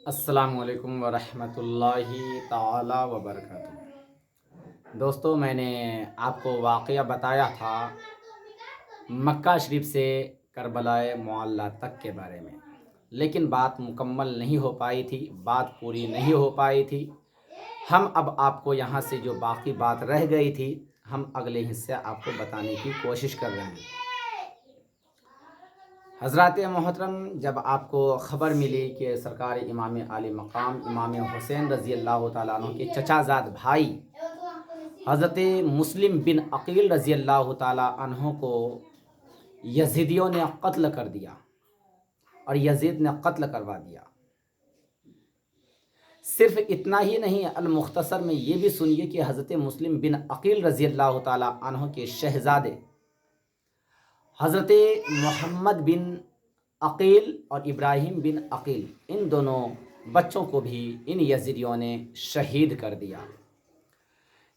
السلام علیکم ورحمۃ اللہ تعالی وبرکاتہ۔ دوستو، میں نے آپ کو واقعہ بتایا تھا مکہ شریف سے کربلا معلیٰ تک کے بارے میں، لیکن بات مکمل نہیں ہو پائی تھی، بات پوری نہیں ہو پائی تھی۔ ہم اب آپ کو یہاں سے جو باقی بات رہ گئی تھی، ہم اگلے حصے آپ کو بتانے کی کوشش کر رہے ہیں۔ حضرات محترم، جب آپ کو خبر ملی کہ سرکار امام عالی مقام امام حسین رضی اللہ تعالیٰ عنہ کے چچا زاد بھائی حضرت مسلم بن عقیل رضی اللہ تعالیٰ عنہ کو یزیدیوں نے قتل کر دیا اور یزید نے قتل کروا دیا، صرف اتنا ہی نہیں، المختصر میں یہ بھی سنیے کہ حضرت مسلم بن عقیل رضی اللہ تعالیٰ عنہ کے شہزادے حضرت محمد بن عقیل اور ابراہیم بن عقیل، ان دونوں بچوں کو بھی ان یزیدیوں نے شہید کر دیا۔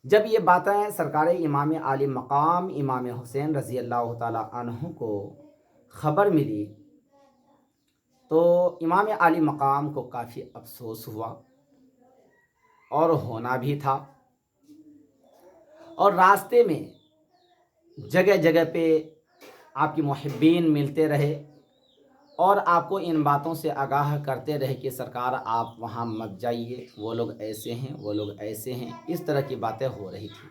جب یہ باتیں سرکار امام عالی مقام امام حسین رضی اللہ تعالی عنہ کو خبر ملی تو امام عالی مقام کو کافی افسوس ہوا، اور ہونا بھی تھا، اور راستے میں جگہ جگہ پہ آپ کی محبین ملتے رہے اور آپ کو ان باتوں سے آگاہ کرتے رہے کہ سرکار آپ وہاں مت جائیے، وہ لوگ ایسے ہیں، وہ لوگ ایسے ہیں، اس طرح کی باتیں ہو رہی تھی۔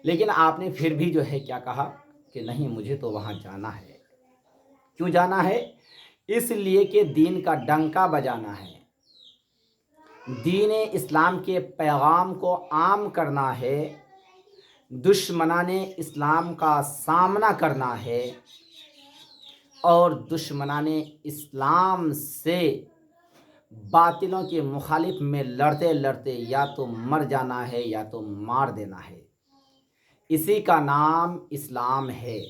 لیکن آپ نے پھر بھی جو ہے کیا کہا کہ نہیں، مجھے تو وہاں جانا ہے۔ کیوں جانا ہے؟ اس لیے کہ دین کا ڈنکا بجانا ہے، دین اسلام کے پیغام کو عام کرنا ہے، دشمنان اسلام کا سامنا کرنا ہے، اور دشمنان اسلام سے باطلوں کے مخالف میں لڑتے لڑتے یا تو مر جانا ہے یا تو مار دینا ہے۔ اسی کا نام اسلام ہے۔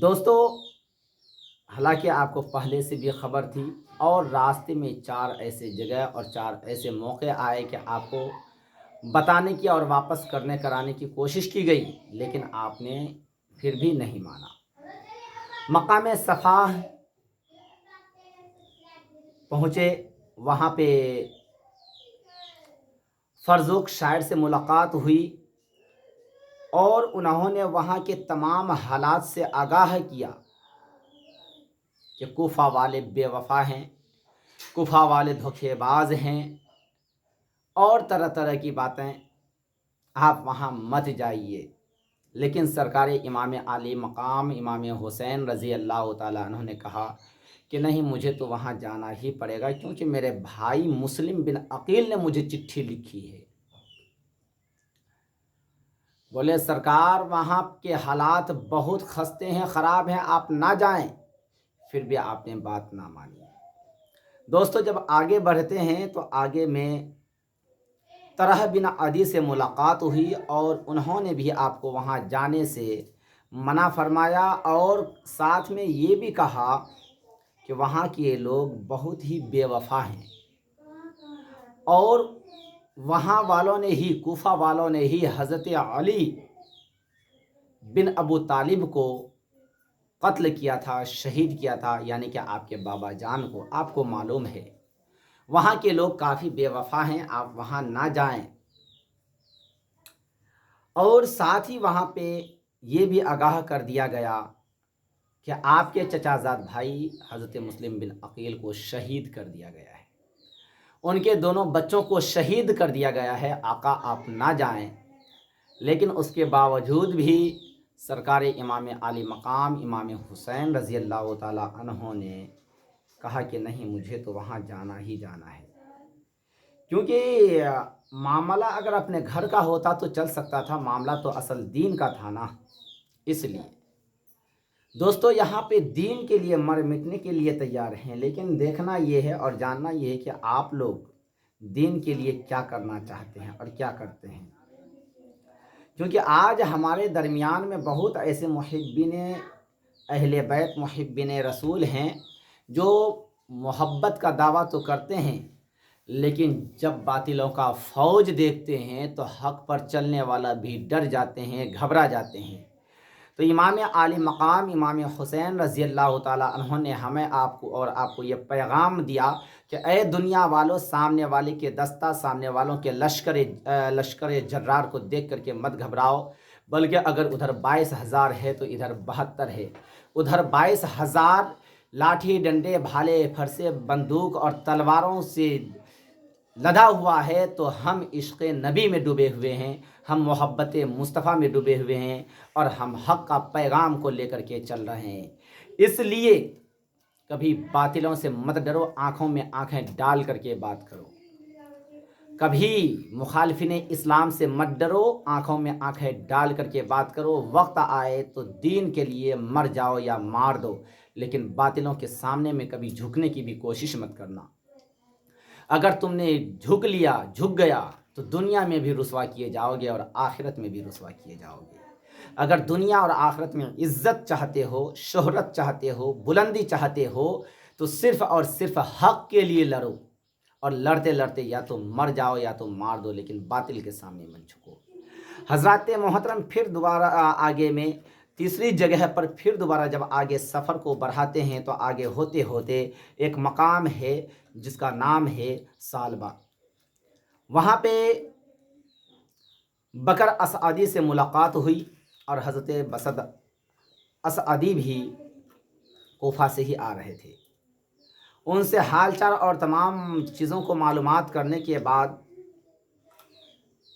دوستو، حالانکہ آپ کو پہلے سے بھی خبر تھی، اور راستے میں 4 ایسے جگہ اور 4 ایسے موقع آئے کہ آپ کو بتانے کی اور واپس کرانے کی کوشش کی گئی، لیکن آپ نے پھر بھی نہیں مانا۔ مقام صفا پہنچے، وہاں پہ فرزوق شاعر سے ملاقات ہوئی اور انہوں نے وہاں کے تمام حالات سے آگاہ کیا کہ کوفہ والے بے وفا ہیں، کوفہ والے دھوکے باز ہیں، اور طرح طرح کی باتیں، آپ وہاں مت جائیے۔ لیکن سرکار امام عالی مقام امام حسین رضی اللہ تعالیٰ عنہ نے کہا کہ نہیں، مجھے تو وہاں جانا ہی پڑے گا، کیونکہ میرے بھائی مسلم بن عقیل نے مجھے چٹھی لکھی ہے۔ بولے سرکار، وہاں کے حالات بہت خستے ہیں، خراب ہیں، آپ نہ جائیں۔ پھر بھی آپ نے بات نہ مانی۔ دوستو، جب آگے بڑھتے ہیں تو آگے میں طلحہ بن عدی سے ملاقات ہوئی، اور انہوں نے بھی آپ کو وہاں جانے سے منع فرمایا، اور ساتھ میں یہ بھی کہا کہ وہاں کے لوگ بہت ہی بے وفا ہیں، اور وہاں والوں نے ہی، کوفہ والوں نے ہی حضرت علی بن ابو طالب کو قتل کیا تھا، شہید کیا تھا، یعنی کہ آپ کے بابا جان کو۔ آپ کو معلوم ہے وہاں کے لوگ کافی بے وفا ہیں، آپ وہاں نہ جائیں۔ اور ساتھ ہی وہاں پہ یہ بھی آگاہ کر دیا گیا کہ آپ کے چچا زاد بھائی حضرت مسلم بن عقیل کو شہید کر دیا گیا ہے، ان کے دونوں بچوں کو شہید کر دیا گیا ہے، آقا آپ نہ جائیں۔ لیکن اس کے باوجود بھی سرکار امام عالی مقام امام حسین رضی اللہ تعالیٰ عنہ نے کہا کہ نہیں، مجھے تو وہاں جانا ہی جانا ہے۔ کیونکہ معاملہ اگر اپنے گھر کا ہوتا تو چل سکتا تھا، معاملہ تو اصل دین کا تھا نا۔ اس لیے دوستو، یہاں پہ دین کے لیے مر مٹنے کے لیے تیار ہیں، لیکن دیکھنا یہ ہے اور جاننا یہ ہے کہ آپ لوگ دین کے لیے کیا کرنا چاہتے ہیں اور کیا کرتے ہیں۔ کیونکہ آج ہمارے درمیان میں بہت ایسے محبین اہل بیت، محبین رسول ہیں جو محبت کا دعویٰ تو کرتے ہیں، لیکن جب باطلوں کا فوج دیکھتے ہیں تو حق پر چلنے والا بھی ڈر جاتے ہیں، گھبرا جاتے ہیں۔ تو इमाम आली मकाम इमाम हुसैन रज़ी अल्लाह ताला अन्हों ने हमें आपको ये पैगाम दिया कि ए दुनिया वालों, सामने वाले के दस्ता, सामने वालों के लश्कर जर्रार को देख करके मत घबराओ, बल्कि अगर उधर 22,000 है तो इधर 72 है। उधर 22,000 लाठी डंडे भाले फरसे बंदूक और तलवारों से लदा हुआ है, तो हम इश्क़ नबी में डूबे हुए हैं, हम मोहब्बत मुस्तफ़ा में डूबे हुए हैं और हम हक़ का पैगाम को लेकर के चल रहे हैं। इसलिए कभी बातिलों से मत डरो, आँखों में आँखें डाल करके बात करो। कभी मुखालिफिन इस्लाम से मत डरो, आँखों में आँखें डाल करके बात करो। वक्त आए तो दीन के लिए मर जाओ या मार दो, लेकिन बातिलों के सामने में कभी झुकने की भी कोशिश मत करना। अगर तुमने झुक गया तो दुनिया में भी रुसवा किए जाओगे और आखिरत में भी रुसवा किए जाओगे। अगर दुनिया और आखिरत में इज़्ज़त चाहते हो, शोहरत चाहते हो, बुलंदी चाहते हो, तो सिर्फ़ और सिर्फ हक़ के लिए लड़ो, और लड़ते लड़ते या तो मर जाओ या तो मार दो, लेकिन बातिल के सामने मत झुको। हज़रात मोहतरम फिर दोबारा आगे में तीसरी जगह पर फिर दोबारा जब आगे सफ़र को बढ़ाते हैं तो आगे होते होते एक मकाम है जिसका नाम है सालबा। वहाँ पे बकर असअदी से मुलाकात हुई और हज़रत बसद असअदी भी कोफा से ही आ रहे थे। उनसे हालचाल और तमाम चीज़ों को मालूमात करने के बाद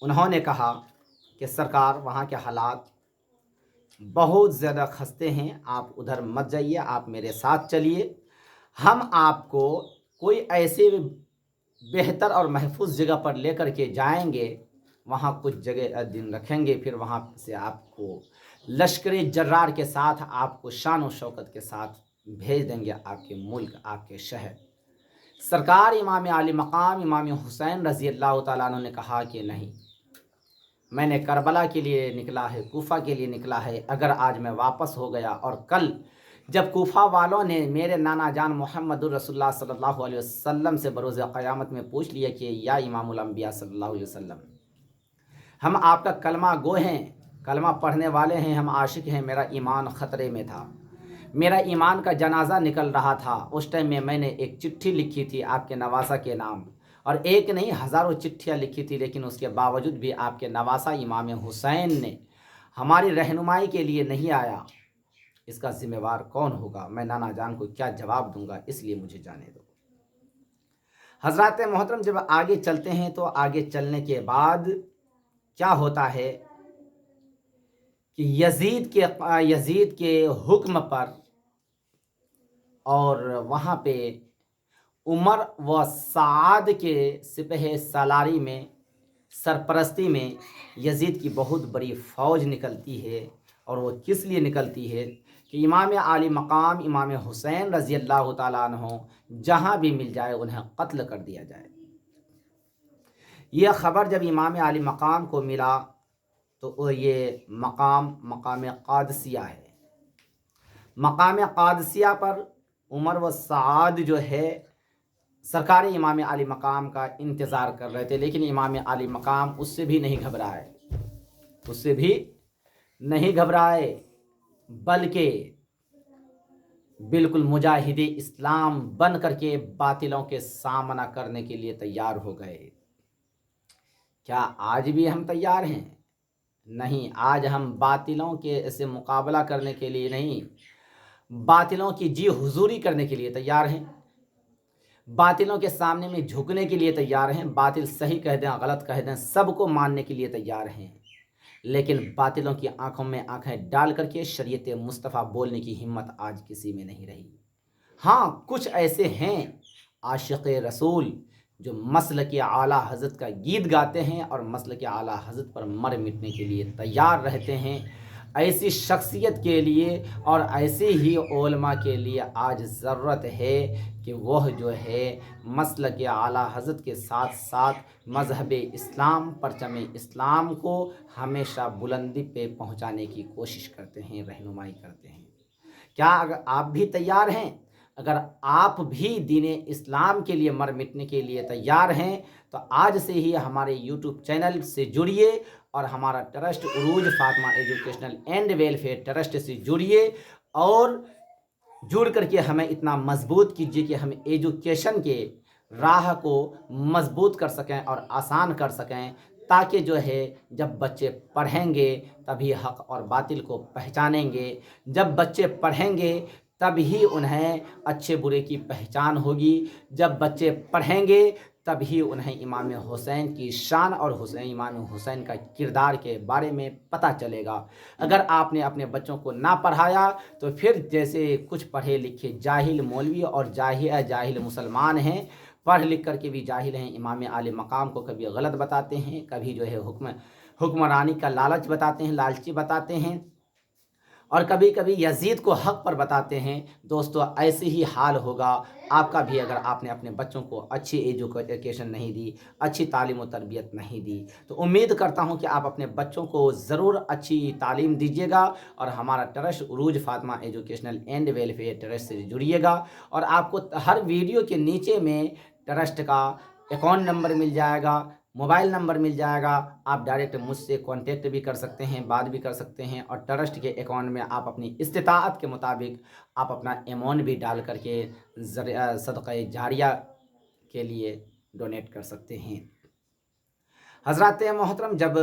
उन्होंने कहा कि सरकार, वहाँ के हालात बहुत ज़्यादा खस्ते हैं, आप उधर मत जाइए, आप मेरे साथ चलिए। हम आपको कोई ऐसे बेहतर और महफूज जगह पर लेकर के जाएंगे, वहाँ कुछ जगह दिन रखेंगे, फिर वहाँ से आपको लश्कर जर्रार के साथ आपको शान और शौकत के साथ भेज देंगे आपके मुल्क, आपके शहर। सरकार इमाम आली मकाम इमाम हुसैन रज़ी अल्लाह ताला अन्हु ने कहा कि नहीं, मैंने करबला के लिए निकला है, कूफा के लिए निकला है। अगर आज मैं वापस हो गया और कल जब कूफा वालों ने मेरे नाना जान मोहम्मदुर रसूलुल्लाह सल्लल्लाहु अलैहि वसल्लम से बरोज़ क़यामत में पूछ लिया कि या इमामुल अंबिया सल्लल्लाहु अलैहि वसल्लम, हम आपका कलमा गो हैं, कलमा पढ़ने वाले हैं, हम आशिक हैं, मेरा ईमान ख़तरे में था, मेरा ईमान का जनाजा निकल रहा था। उस टाइम में मैंने एक चिट्ठी लिखी थी आपके नवासा के नाम, और एक नहीं हज़ारों चिट्ठियाँ लिखी थी, लेकिन उसके बावजूद भी आपके नवासा इमाम हुसैन ने हमारी रहनुमाई के लिए नहीं आया। इसका ज़िम्मेवार कौन होगा? मैं नाना जान को क्या जवाब दूंगा? इसलिए मुझे जाने दो। हज़रात मोहतरम, जब आगे चलते हैं तो आगे चलने के बाद क्या होता है कि यजीद के हुक्म पर और वहाँ पे उमर व साद के सिपह सालारी में सरपरस्ती में यजीद की बहुत बड़ी फ़ौज निकलती है। और वो किस लिए निकलती है कि इमाम आली मकाम इमाम हुसैन रज़ी अल्लाह ताला अन्हु जहाँ भी मिल जाए उन्हें कत्ल कर दिया जाए। यह ख़बर जब इमाम आली मकाम को मिला तो ये मकाम क़ादसिया है। मकाम क़ादसिया पर उमर व साद जो है सरकार इमाम आली मकाम का इंतज़ार कर रहे थे, लेकिन इमाम आली मकाम उससे भी नहीं घबराए, बल्कि बिल्कुल मुजाहिद इस्लाम बन करके बातिलों के सामना करने के लिए तैयार हो गए। क्या आज भी हम तैयार हैं? नहीं, आज हम बातिलों के से मुकाबला करने के लिए नहीं, बातिलों की जी हुजूरी करने के लिए तैयार हैं। बातिलों के सामने में झुकने के लिए तैयार हैं। बातिल सही कह दें, गलत कह दें, सबको मानने के लिए तैयार हैं। लेकिन बातिलों की आंखों में आंखें डाल करके शरीयत मुस्तफ़ा बोलने की हिम्मत आज किसी में नहीं रही। हाँ, कुछ ऐसे हैं आशिक़ रसूल जो मसलक आला हज़रत का गीत गाते हैं और मसलक आला हज़रत पर मर मिटने के लिए तैयार रहते हैं। ऐसी शख्सियत के लिए और ऐसे ही उलमा के लिए आज ज़रूरत है कि वह जो है मसलक आला हज़रत के साथ साथ मज़हब इस्लाम, परचम इस्लाम को हमेशा बुलंदी पे पहुंचाने की कोशिश करते हैं, रहनुमाई करते हैं। क्या अगर आप भी तैयार हैं? अगर आप भी दीन इस्लाम के लिए मर मिटने के लिए तैयार हैं तो आज से ही हमारे यूट्यूब चैनल से जुड़िए और हमारा trust Urooj Fatima educational and welfare trust से जुड़िए और जुड़ करके हमें इतना मजबूत कीजिए कि हम एजुकेशन के राह को मजबूत कर सकें और आसान कर सकें, ताकि जो है जब बच्चे पढ़ेंगे तभी हक़ और बातिल को पहचानेंगे। जब बच्चे पढ़ेंगे तभी उन्हें अच्छे बुरे की पहचान होगी। जब बच्चे पढ़ेंगे तभी उन्हें इमाम हुसैन की शान और इमाम हुसैन का किरदार के बारे में पता चलेगा। अगर आपने अपने बच्चों को ना पढ़ाया तो फिर जैसे कुछ पढ़े लिखे जाहिल मौलवी और जाहिल मुसलमान हैं, पढ़ लिख करके भी जाहिल हैं, इमाम आले मकाम को कभी गलत बताते हैं, कभी जो है हुक्मरानी का लालच बताते हैं, लालची बताते हैं, और कभी कभी यजीद को हक पर बताते हैं। दोस्तों ऐसे ही हाल होगा आपका भी अगर आपने अपने बच्चों को अच्छी एजुकेशन नहीं दी, अच्छी तालीम और तरबियत नहीं दी। तो उम्मीद करता हूं कि आप अपने बच्चों को ज़रूर अच्छी तालीम दीजिएगा और हमारा trust Urooj Fatima educational and welfare trust से जुड़िएगा। और आपको हर वीडियो के नीचे में ट्रस्ट का अकाउंट नंबर मिल जाएगा, मोबाइल नंबर मिल जाएगा। आप डायरेक्ट मुझसे कांटेक्ट भी कर सकते हैं, बात भी कर सकते हैं, और ट्रस्ट के अकाउंट में आप अपनी इस्तिताअत के मुताबिक आप अपना अमाउंट भी डाल करके सदक़ा जारिया के लिए डोनेट कर सकते हैं। हज़रात मोहतरम, जब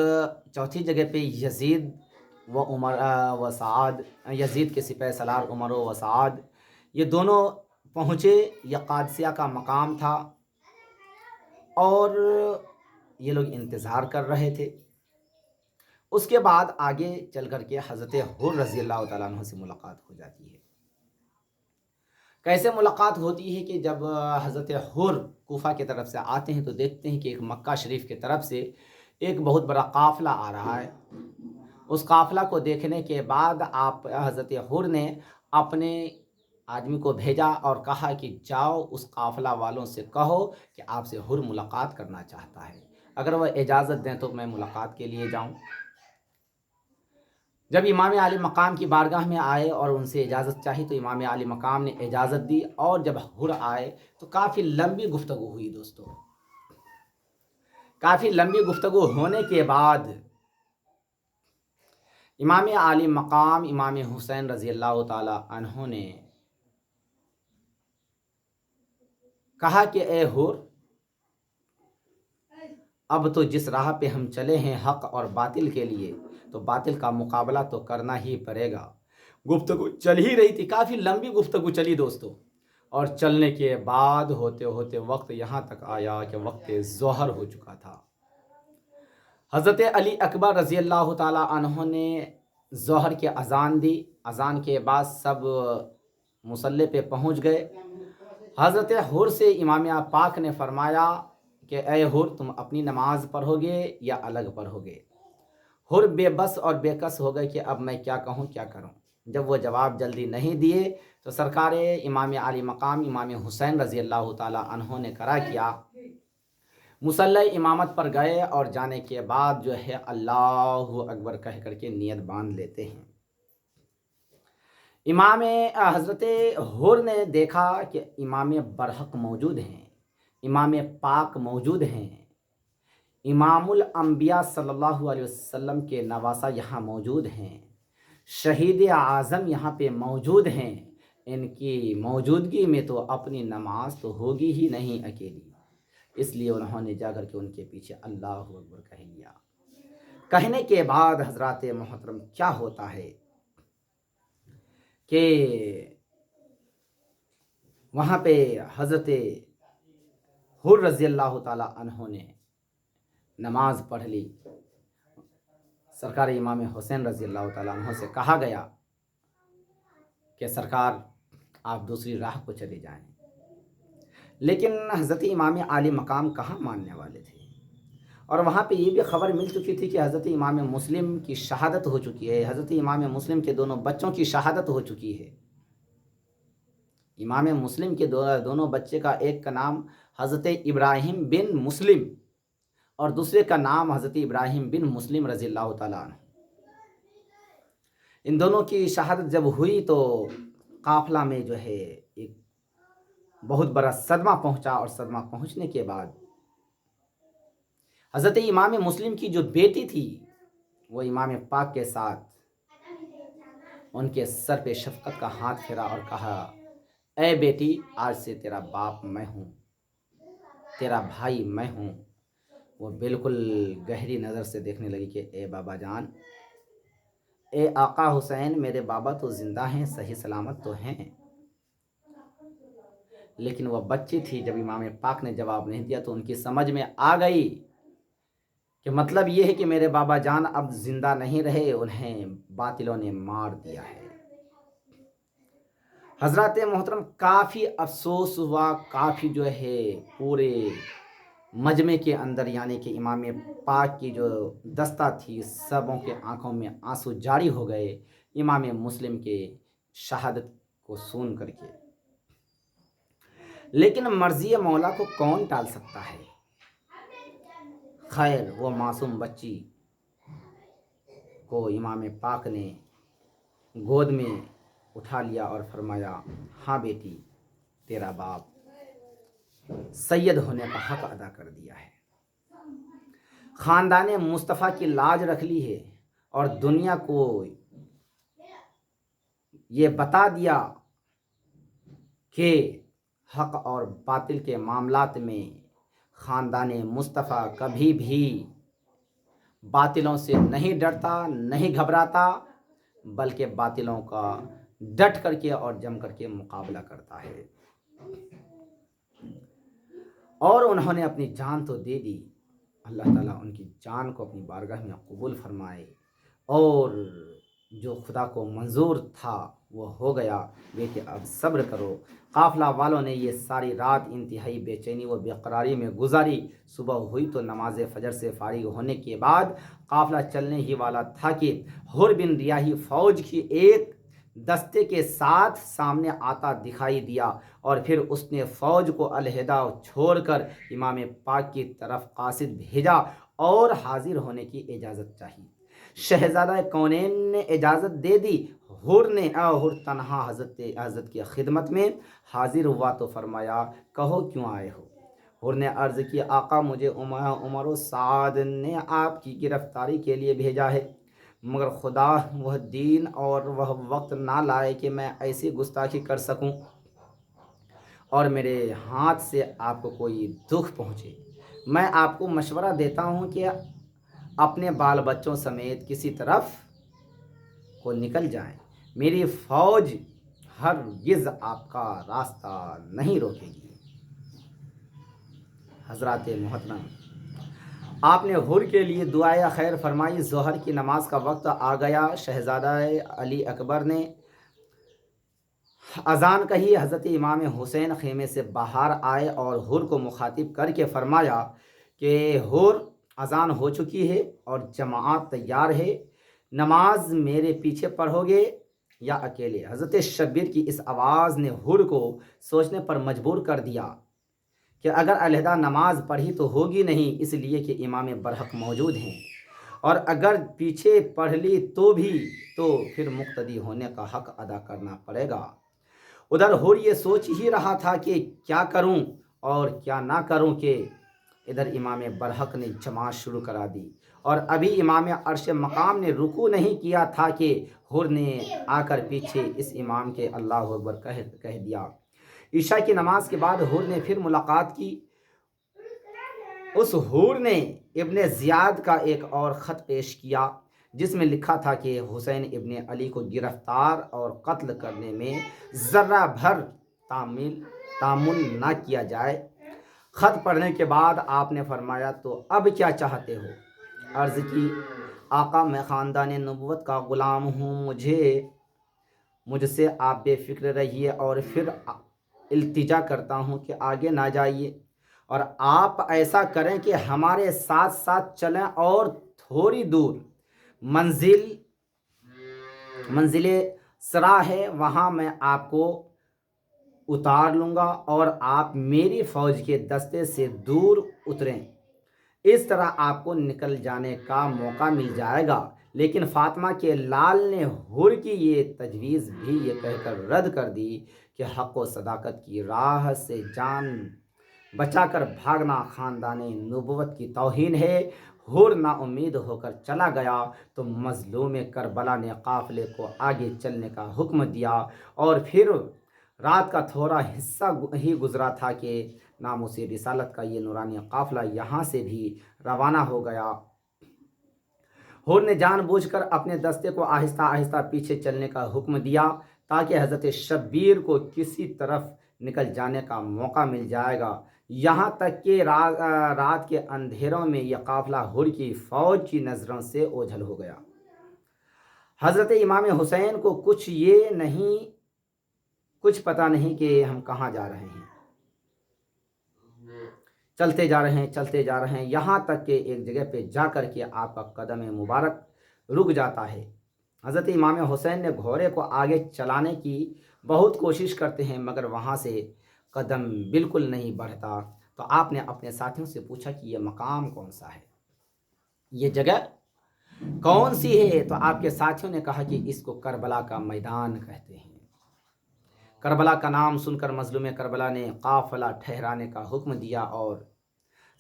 चौथी जगह पे यजीद व उमर व साद, यजीद के सिपह सलार उमर व साद, ये दोनों पहुँचे। यह कादसिया का मकाम था और ये लोग इंतज़ार कर रहे थे। उसके बाद आगे चल कर के हज़रत हुर रज़ी अल्लाह तआला अन्हु से मुलाकात हो जाती है। कैसे मुलाकात होती है कि जब हज़रत हुर कूफा की तरफ से आते हैं तो देखते हैं कि एक मक्का शरीफ की तरफ से एक बहुत बड़ा काफ़िला आ रहा है। उस काफ़िला को देखने के बाद आप हज़रत हुर ने अपने आदमी को भेजा और कहा कि जाओ उस काफ़िला वालों से कहो कि आपसे हुर मुलाकात करना चाहता है, अगर वह इजाज़त दें तो मैं मुलाकात के लिए जाऊं। जब इमाम आली मकाम की बारगाह में आए और उनसे इजाज़त चाही तो इमाम आली मकाम ने इजाज़त दी, और जब हुर आए तो काफ़ी लंबी गुफ्तगू हुई। दोस्तों काफ़ी लंबी गुफ्तगू होने के बाद इमाम आली मकाम इमाम हुसैन रज़ी अल्लाह ताला अन्हु ने कहा कि ए हुर, अब तो जिस राह पे हम चले हैं हक़ और बातिल के लिए, तो बातिल का मुकाबला तो करना ही पड़ेगा। गुफ्तगू चल ही रही थी, काफ़ी लंबी गुफ्तगू चली दोस्तों, और चलने के बाद होते होते वक्त यहाँ तक आया कि वक्त ज़ोहर हो चुका था। हज़रत अली अकबर रज़ी अल्लाह ताला अन्हु ने ज़ोहर की अज़ान दी। अज़ान के बाद सब मुसल्ले पे पहुँच गए। हज़रत हुर से इमाम पाक ने फरमाया कि ए हुर, तुम अपनी नमाज पढ़ोगे या अलग पढ़ोगे? हुर बेबस और बेकस हो गए कि अब मैं क्या कहूँ क्या करूँ। जब वो जवाब जल्दी नहीं दिए तो सरकार इमाम आली मकाम इमाम हुसैन रज़ी अल्लाह ताला अन्हु ने करा किया, मुसल्ला इमामत पर गए और जाने के बाद जो है अल्लाहु अकबर कह करके नियत बांध लेते हैं। इमाम हज़रत हुर ने देखा कि इमाम बरहक मौजूद हैं, इमाम पाक मौजूद हैं, इमामुल अंबिया सल्लल्लाहु अलैहि वसल्लम के नवासा यहाँ मौजूद हैं, शहीद आज़म यहाँ पे मौजूद हैं। इनकी मौजूदगी में तो अपनी नमाज तो होगी ही नहीं अकेली, इसलिए उन्होंने जाकर के उनके पीछे अल्लाहु अकबर कह लिया। कहने के बाद हज़रात मोहतरम क्या होता है कि वहाँ पे हज़रत हुर रज़ी अल्लाह ताला अन्हु ने नमाज पढ़ ली। सरकार इमाम हुसैन रज़ी अल्लाह ताला अन्हु से कहा गया कि सरकार आप दूसरी राह को चले जाएं, लेकिन हज़रत इमाम आली मकाम कहाँ मानने वाले थे। और वहाँ पे ये भी खबर मिल चुकी थी कि हज़रत इमाम मुस्लिम की शहादत हो चुकी है, हज़रत इमाम मुस्लिम के दोनों बच्चों की शहादत हो चुकी है। इमाम मुस्लिम के दोनों बच्चे का एक का नाम हज़रत इब्राहिम बिन मुस्लिम और दूसरे का नाम हज़रत इब्राहिम बिन मुस्लिम रज़ी अल्लाह ताला अन्हु। इन दोनों की शहादत जब हुई तो काफ़िला में जो है एक بہت بڑا صدمہ پہنچا، اور صدمہ پہنچنے کے بعد حضرت امام مسلم کی جو بیٹی تھی وہ امام پاک کے ساتھ ان کے سر پہ شفقت کا ہاتھ پھیرا اور کہا، اے بیٹی، آج سے تیرا باپ میں ہوں، تیرا بھائی میں ہوں۔ وہ بالکل گہری نظر سے دیکھنے لگی کہ اے بابا جان، اے آقا حسین، میرے بابا تو زندہ ہیں، صحیح سلامت تو ہیں، لیکن وہ بچی تھی۔ جب امام پاک نے جواب نہیں دیا تو ان کی سمجھ میں آ گئی کہ مطلب یہ ہے کہ میرے بابا جان اب زندہ نہیں رہے، انہیں باطلوں نے مار دیا ہے۔ حضرات محترم، کافی افسوس ہوا، کافی جو ہے پورے مجمع کے اندر، یعنی کہ امام پاک کی جو دستہ تھی، سبوں کے آنکھوں میں آنسو جاری ہو گئے امام مسلم کے شہادت کو سن کر کے۔ لیکن مرضی مولا کو کون ٹال سکتا ہے؟ خیر، وہ معصوم بچی کو امام پاک نے گود میں اٹھا لیا اور فرمایا، ہاں بیٹی، تیرا باپ سید ہونے کا حق ادا کر دیا ہے، خاندان مصطفیٰ کی لاج رکھ لی ہے، اور دنیا کو یہ بتا دیا کہ حق اور باطل کے معاملات میں خاندان مصطفیٰ کبھی بھی باطلوں سے نہیں ڈرتا، نہیں گھبراتا، بلکہ باطلوں کا ڈٹ کر کے اور جم کر کے مقابلہ کرتا ہے۔ اور انہوں نے اپنی جان تو دے دی، اللہ تعالیٰ ان کی جان کو اپنی بارگاہ میں قبول فرمائے، اور جو خدا کو منظور تھا وہ ہو گیا۔ بیٹے اب صبر کرو۔ قافلہ والوں نے یہ ساری رات انتہائی بے چینی و بے قراری میں گزاری۔ صبح ہوئی تو نماز فجر سے فارغ ہونے کے بعد قافلہ چلنے ہی والا تھا کہ حر بن ریاحی فوج کی ایک دستے کے ساتھ سامنے آتا دکھائی دیا، اور پھر اس نے فوج کو علیحدہ چھوڑ کر امام پاک کی طرف قاصد بھیجا اور حاضر ہونے کی اجازت چاہی۔ شہزادہ کونین نے اجازت دے دی۔ حر تنہا حضرت کی خدمت میں حاضر ہوا تو فرمایا، کہو کیوں آئے ہو؟ حر نے عرض کی، آقا، مجھے عمر و سعد نے آپ کی گرفتاری کے لیے بھیجا ہے، مگر خدا وہ دین اور وہ وقت نہ لائے کہ میں ایسی گستاخی کر سکوں اور میرے ہاتھ سے آپ کو کوئی دکھ پہنچے۔ میں آپ کو مشورہ دیتا ہوں کہ اپنے بال بچوں سمیت کسی طرف کو نکل جائیں، میری فوج ہرگز آپ کا راستہ نہیں روکے گی۔ حضرات محترم، آپ نے حر کے لیے دعائے خیر فرمائی۔ ظہر کی نماز کا وقت آ گیا۔ شہزادہ علی اکبر نے اذان کہی۔ حضرت امام حسین خیمے سے باہر آئے اور حر کو مخاطب کر کے فرمایا کہ حر، اذان ہو چکی ہے اور جماعت تیار ہے، نماز میرے پیچھے پڑھو گے یا اکیلے؟ حضرت شبیر کی اس آواز نے حر کو سوچنے پر مجبور کر دیا کہ اگر علیحدہ نماز پڑھی تو ہوگی نہیں، اس لیے کہ امام برحق موجود ہیں، اور اگر پیچھے پڑھ لی تو پھر مقتدی ہونے کا حق ادا کرنا پڑے گا۔ ادھر حر یہ سوچ ہی رہا تھا کہ کیا کروں اور کیا نہ کروں کہ ادھر امام برحق نے جماعت شروع کرا دی، اور ابھی امام عرش مقام نے رکوع نہیں کیا تھا کہ حر نے آ کر پیچھے اس امام کے اللہ اکبر کہہ دیا۔ عشاء کی نماز کے بعد حر نے پھر ملاقات کی۔ اس حر نے ابن زیاد کا ایک اور خط پیش کیا جس میں لکھا تھا کہ حسین ابن علی کو گرفتار اور قتل کرنے میں ذرہ بھر تامل نہ کیا جائے۔ خط پڑھنے کے بعد آپ نے فرمایا، تو اب کیا چاہتے ہو؟ عرض کی، آقا، میں خاندان نبوت کا غلام ہوں، مجھ سے آپ بے فکر رہیے، اور پھر التجا کرتا ہوں کہ آگے نہ جائیے، اور آپ ایسا کریں کہ ہمارے ساتھ ساتھ چلیں، اور تھوڑی دور منزل سرا ہے، وہاں میں آپ کو اتار لوں گا اور آپ میری فوج کے دستے سے دور اتریں، اس طرح آپ کو نکل جانے کا موقع مل جائے گا، لیکن فاطمہ کے لال نے حر کی یہ تجویز بھی یہ کہہ کر رد کر دی کہ حق و صداقت کی راہ سے جان بچا کر بھاگنا خاندان نبوت کی توہین ہے۔ حر نا امید ہو کر چلا گیا تو مظلوم کربلا نے قافلے کو آگے چلنے کا حکم دیا، اور پھر رات کا تھوڑا حصہ ہی گزرا تھا کہ ناموس رسالت کا یہ نورانی قافلہ یہاں سے بھی روانہ ہو گیا۔ حر نے جان بوجھ کر اپنے دستے کو آہستہ آہستہ پیچھے چلنے کا حکم دیا تاکہ حضرت شبیر کو کسی طرف نکل جانے کا موقع مل جائے گا، یہاں تک کہ رات کے اندھیروں میں یہ قافلہ حر کی فوج کی نظروں سے اوجھل ہو گیا۔ حضرت امام حسین کو کچھ پتہ نہیں کہ ہم کہاں جا رہے ہیں۔ چلتے جا رہے ہیں یہاں تک کہ ایک جگہ پہ جا کر کے آپ کا قدم مبارک رک جاتا ہے۔ حضرت امام حسین نے گھوڑے کو آگے چلانے کی بہت کوشش کرتے ہیں مگر وہاں سے قدم بالکل نہیں بڑھتا، تو آپ نے اپنے ساتھیوں سے پوچھا کہ یہ مقام کون سا ہے، یہ جگہ کون سی ہے؟ تو آپ کے ساتھیوں نے کہا کہ اس کو کربلا کا میدان کہتے ہیں۔ کربلا کا نام سن کر مظلوم کربلا نے قافلہ ٹھہرانے کا حکم دیا اور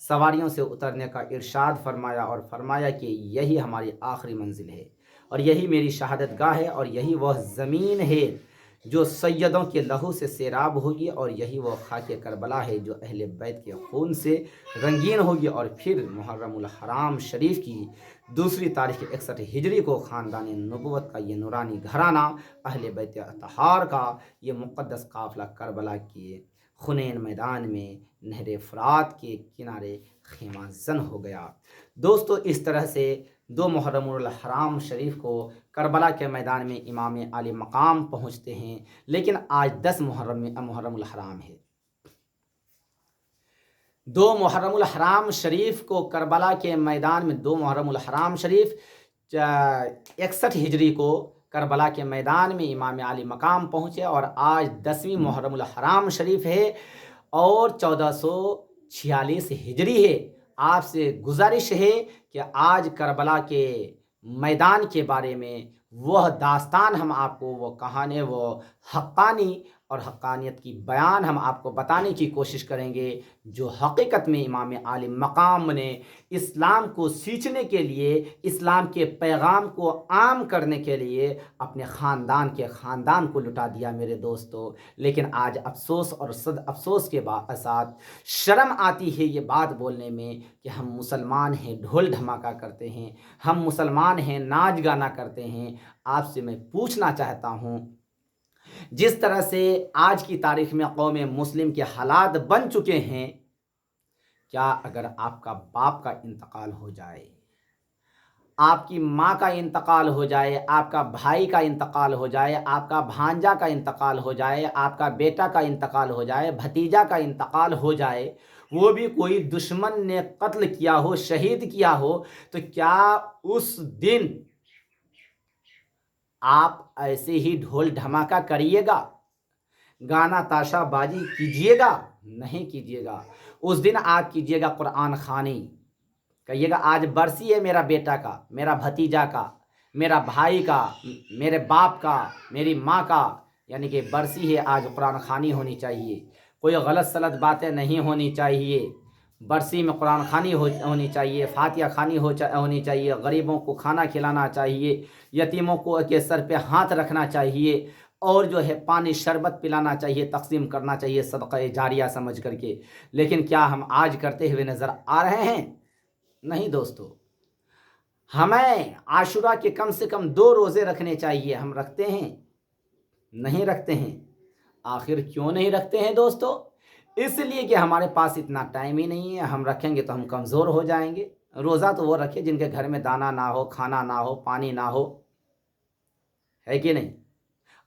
سواریوں سے اترنے کا ارشاد فرمایا، اور فرمایا کہ یہی ہماری آخری منزل ہے، اور یہی میری شہادت گاہ ہے، اور یہی وہ زمین ہے جو سیدوں کے لہو سے سیراب ہوگی، اور یہی وہ خاک کربلا ہے جو اہل بیت کے خون سے رنگین ہوگی۔ اور پھر محرم الحرام شریف کی 2 تاریخ 61 ہجری کو خاندان نبوت کا یہ نورانی گھرانہ اہل بیت اطہار کا یہ مقدس قافلہ کربلا کے خونین میدان میں نہر فرات کے کنارے خیمہ زن ہو گیا۔ دوستو، اس طرح سے 2 محرم الحرام شریف کو کربلا کے میدان میں امام عالی مقام پہنچتے ہیں، لیکن آج 10 محرم الحرام ہے۔ 2 محرم الحرام شریف کو کربلا کے میدان میں 2 محرم الحرام شریف 61 ہجری کو کربلا کے میدان میں امام عالی مقام پہنچے، اور آج 10ویں محرم الحرام شریف ہے اور 1446 ہجری ہے۔ آپ سے گزارش ہے کہ آج کربلا کے میدان کے بارے میں وہ داستان ہم آپ کو، وہ کہانی، وہ حقانی اور حقانیت کی بیان ہم آپ کو بتانے کی کوشش کریں گے، جو حقیقت میں امام عالی مقام نے اسلام کو سینچنے کے لیے، اسلام کے پیغام کو عام کرنے کے لیے اپنے خاندان کو لٹا دیا میرے دوستو۔ لیکن آج افسوس اور صد افسوس کے ساتھ شرم آتی ہے یہ بات بولنے میں کہ ہم مسلمان ہیں، ڈھول دھماکہ کرتے ہیں، ہم مسلمان ہیں، ناچ گانا کرتے ہیں۔ آپ سے میں پوچھنا چاہتا ہوں، جس طرح سے آج کی تاریخ میں قوم مسلم کے حالات بن چکے ہیں، کیا اگر آپ کا باپ کا انتقال ہو جائے، آپ کی ماں کا انتقال ہو جائے، آپ کا بھائی کا انتقال ہو جائے، آپ کا بھانجا کا انتقال ہو جائے، آپ کا بیٹا کا انتقال ہو جائے، بھتیجا کا انتقال ہو جائے، وہ بھی کوئی دشمن نے قتل کیا ہو، شہید کیا ہو، تو کیا اس دن آپ ایسے ہی ڈھول دھماکہ کریے گا، گانا تاشا بازی کیجیے گا؟ نہیں کیجیے گا۔ اس دن آپ کیجیے گا قرآن خوانی، کہیے گا آج برسی ہے میرا بیٹا کا، میرا بھتیجا کا، میرا بھائی کا، میرے باپ کا، میری ماں کا، یعنی کہ برسی ہے، آج قرآن خوانی ہونی چاہیے، کوئی غلط سلط باتیں نہیں ہونی چاہیے، برسی میں قرآن خوانی ہونی چاہیے، فاتحہ خوانی ہونی چاہیے، غریبوں کو کھانا کھلانا چاہیے، یتیموں کو کے سر پہ ہاتھ رکھنا چاہیے، اور جو ہے پانی شربت پلانا چاہیے، تقسیم کرنا چاہیے صدقہ جاریہ سمجھ کر کے۔ لیکن کیا ہم آج کرتے ہوئے نظر آ رہے ہیں؟ نہیں دوستو، ہمیں عاشورہ کے کم سے کم 2 روزے رکھنے چاہیے، ہم رکھتے ہیں؟ نہیں رکھتے ہیں۔ آخر کیوں نہیں رکھتے ہیں دوستو؟ اس لیے کہ ہمارے پاس اتنا ٹائم ہی نہیں ہے، ہم رکھیں گے تو ہم کمزور ہو جائیں گے۔ روزہ تو وہ رکھے جن کے گھر میں دانا نہ ہو، کھانا نہ ہو، پانی نہ ہو، ہے کہ نہیں؟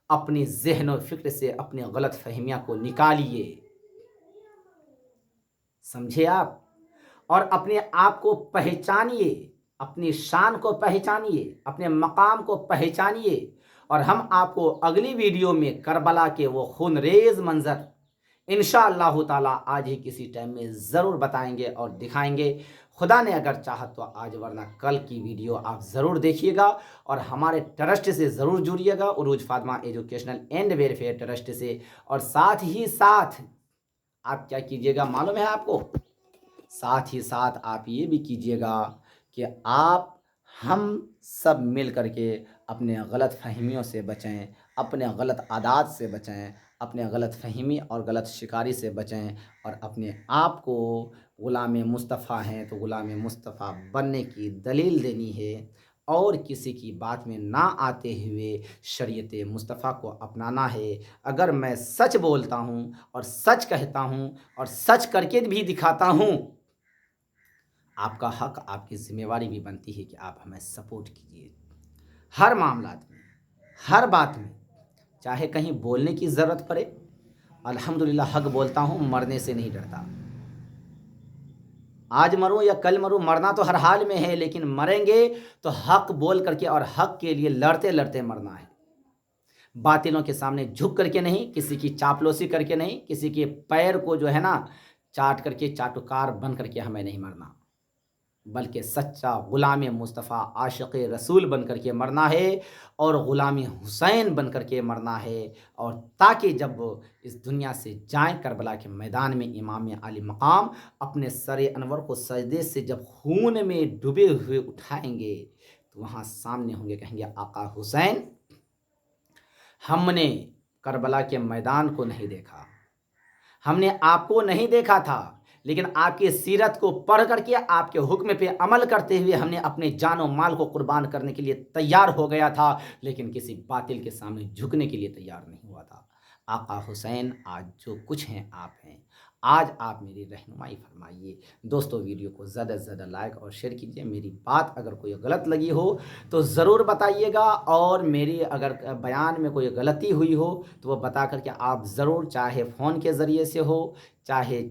اپنی ذہن و فکر سے اپنی غلط فہمیاں کو نکالیے، سمجھے آپ، اور اپنے آپ کو پہچانیے، اپنی شان کو پہچانیے، اپنے مقام کو پہچانیے، اور ہم آپ کو اگلی ویڈیو میں کربلا کے وہ خون ریز منظر इंशाअल्लाह ताला आज ही किसी टाइम में ज़रूर बताएंगे और दिखाएंगे। खुदा ने अगर चाहा तो आज, वरना कल की वीडियो आप ज़रूर देखिएगा और हमारे ट्रस्ट से ज़रूर जुड़िएगा, Urooj Fatima educational and welfare trust से। और साथ ही साथ आप क्या कीजिएगा मालूम है आपको, साथ ही साथ आप ये भी कीजिएगा कि आप हम सब मिल करके अपने गलत फहमियों से बचें, अपने गलत आदात से बचें, अपने गलत फहमी और गलत शिकारी से बचें और अपने आप को ग़ुलाम मुस्तफ़ा हैं तो ग़ुलाम मुस्तफ़ा बनने की दलील देनी है और किसी की बात में ना आते हुए शरीयत मुस्तफ़ा को अपनाना है। अगर मैं सच बोलता हूँ और सच कहता हूँ और सच करके भी दिखाता हूँ, आपका हक, आपकी ज़िम्मेवारी भी बनती है कि आप हमें सपोर्ट कीजिए हर मामलात में, हर बात में। चाहे कहीं बोलने की ज़रूरत पड़े, अल्हम्दुलिल्लाह हक बोलता हूँ, मरने से नहीं डरता। आज मरूं या कल मरूं, मरना तो हर हाल में है, लेकिन मरेंगे तो हक बोल करके और हक के लिए लड़ते लड़ते मरना है। बातिलों के सामने झुक करके नहीं, किसी की चापलूसी करके नहीं, किसी के पैर को जो है ना चाट करके चाटुकार बन करके हमें नहीं मरना, बल्कि सच्चा ग़ुलाम मुस्तफ़ा आशिक़ रसूल बन करके मरना है और ग़ुलाम हुसैन बन करके मरना है। और ताकि जब इस दुनिया से जाएं करबला के मैदान में इमाम अली मकाम अपने सर अनवर को सजदे से जब खून में डूबे हुए उठाएंगे तो वहाँ सामने होंगे, कहेंगे आका हुसैन, हमने करबला के मैदान को नहीं देखा, हमने आपको नहीं देखा था, लेकिन आपकी सीरत को पढ़ करके आपके हुक्म पे अमल करते हुए हमने अपने जान और माल को कुर्बान करने के लिए तैयार हो गया था, लेकिन किसी बातिल के सामने झुकने के लिए तैयार नहीं हुआ था। आका हुसैन आज जो कुछ हैं आप हैं, आज आप मेरी रहनुमाई फरमाइए। दोस्तों, वीडियो को ज़्यादा से ज़्यादा लाइक और शेयर कीजिए। मेरी बात अगर कोई गलत लगी हो तो ज़रूर बताइएगा, और मेरी अगर बयान में कोई गलती हुई हो तो वो बता करके आप ज़रूर, चाहे फ़ोन के ज़रिए से हो, चाहे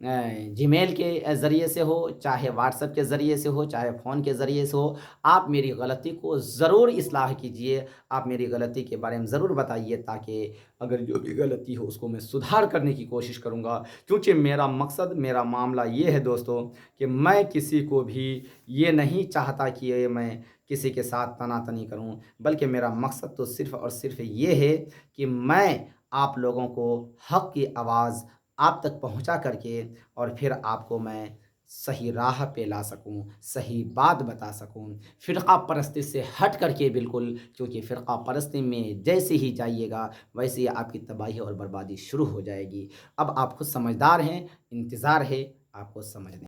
जीमेल के ज़रिए से हो, चाहे व्हाट्सएप के ज़रिए से हो, चाहे फ़ोन के ज़रिए से हो, आप मेरी गलती को ज़रूर इस्लाह कीजिए। आप मेरी गलती के बारे में ज़रूर बताइए, ताकि अगर जो भी गलती हो उसको मैं सुधार करने की कोशिश करूँगा। क्योंकि मेरा मकसद, मेरा मामला ये है दोस्तों कि मैं किसी को भी ये नहीं चाहता कि मैं किसी के साथ तनातनी करूँ, बल्कि मेरा मकसद तो सिर्फ़ और सिर्फ़ ये है कि मैं आप लोगों को हक़ की आवाज़ आप तक पहुंचा करके और फिर आपको मैं सही राह पे ला सकूं, सही बात बता सकूं, फ़िरक़ा परस्ती से हट करके बिल्कुल। क्योंकि फ़िरक़ा परस्ती में जैसे ही जाइएगा वैसे ही आपकी तबाही और बर्बादी शुरू हो जाएगी। अब आप खुद समझदार हैं, इंतज़ार है आपको समझने